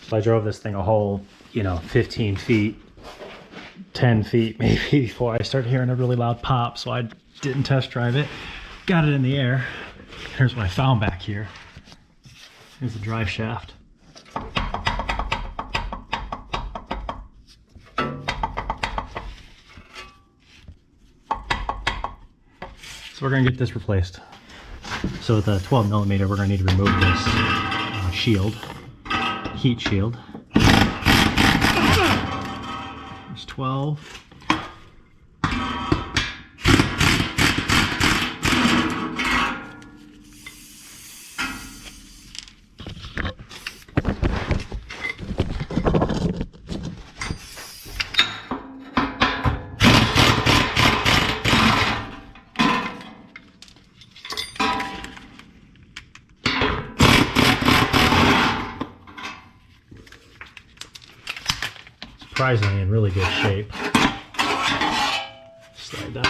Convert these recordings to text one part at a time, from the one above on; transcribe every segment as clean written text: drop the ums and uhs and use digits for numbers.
So I drove this thing a whole, 15 feet, 10 feet maybe before I started hearing a really loud pop. So I didn't test drive it. Got it in the air. Here's what I found back here. Here's the drive shaft. So we're gonna get this replaced. So with a 12 millimeter, we're gonna need to remove this shield, heat shield. There's 12. Surprisingly in really good shape. Slide down.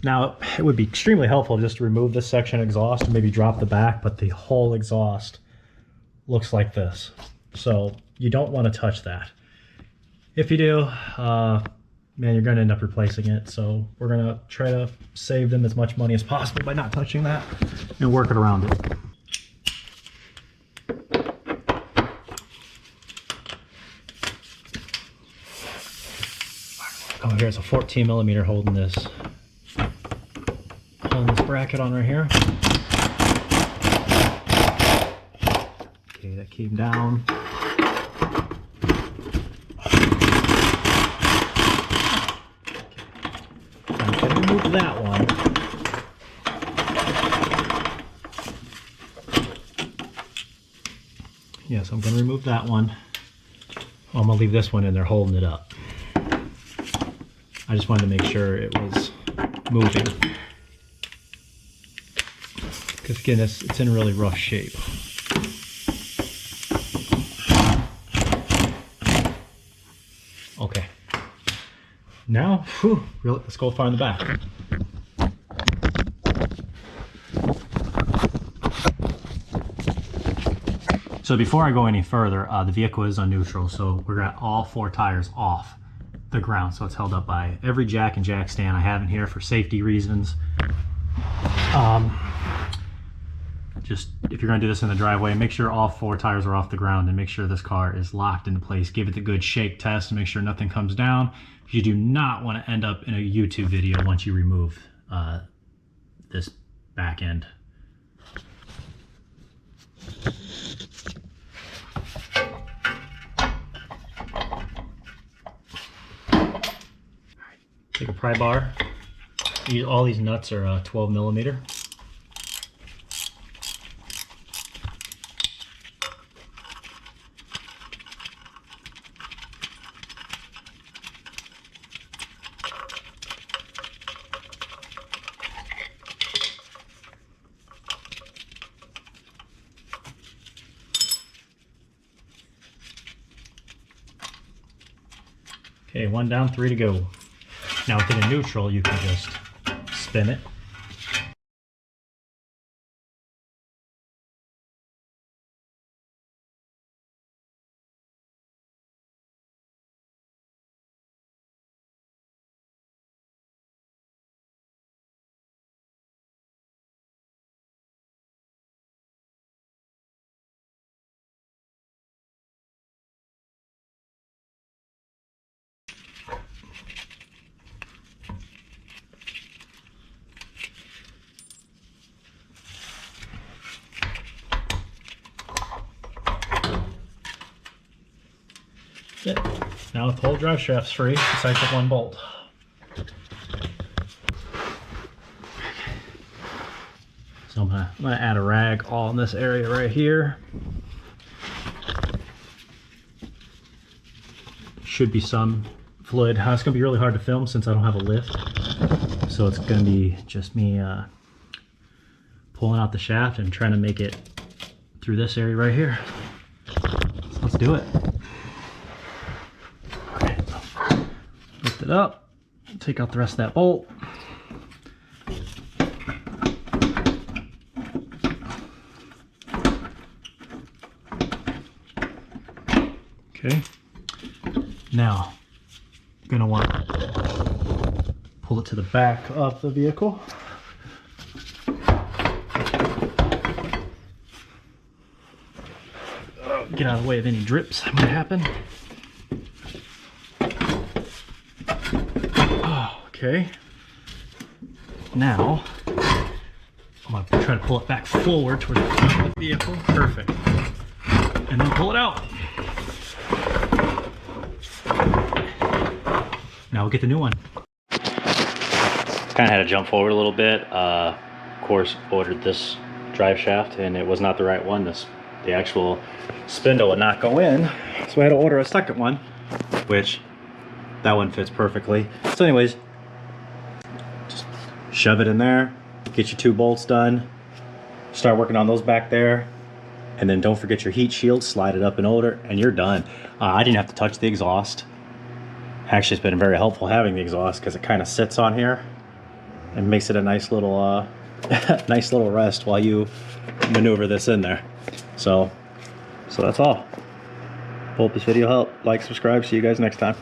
Now it would be extremely helpful just to remove this section exhaust and maybe drop the back, but the whole exhaust looks like this. So you don't want to touch that. If you do, man, you're going to end up replacing it. So we're going to try to save them as much money as possible by not touching that and working around it. Oh, here's a 14 millimeter holding this bracket on right here. Okay, that came down. Okay. I'm going to remove that one. Yes, I'm going to remove that one. I'm going to leave this one in there holding it up. I just wanted to make sure it was moving. Because again, it's in really rough shape. Okay. Now, let's go find the back. So before I go any further, the vehicle is on neutral, so we're got all 4 tires off the ground, so it's held up by every jack and jack stand I have in here for safety reasons. Just if you're going to do this in the driveway, make sure all 4 tires are off the ground and make sure this car is locked into place. Give it the good shake test and make sure nothing comes down. You do not want to end up in a YouTube video once you remove this back end. Take a pry bar. All these nuts are 12 millimeter. Okay, 1 down, 3 to go. Now with it in neutral, you can just spin it. It. Now the whole drive shaft's free, besides the 1 bolt. So I'm gonna add a rag all in this area right here. Should be some fluid. It's gonna be really hard to film since I don't have a lift. So it's gonna be just me pulling out the shaft and trying to make it through this area right here. So let's do it. Lift it up, take out the rest of that bolt. Okay. Now, I'm gonna want to pull it to the back of the vehicle. Get out of the way of any drips that might happen. Okay. Now, I'm going to try to pull it back forward towards the front of the vehicle. Perfect. And then pull it out. Now we'll get the new one. Kind of had to jump forward a little bit. Of course, ordered this drive shaft and it was not the right one. The actual spindle would not go in. So I had to order a second one, which that one fits perfectly. So anyways, just shove it in there, get your 2 bolts done, start working on those back there, and then don't forget your heat shield, slide it up and over, and you're done. I didn't have to touch the exhaust. Actually, it's been very helpful having the exhaust because it kind of sits on here and makes it a nice little nice little rest while you maneuver this in there. So that's all. Hope this video helped. Like, subscribe. See you guys next time.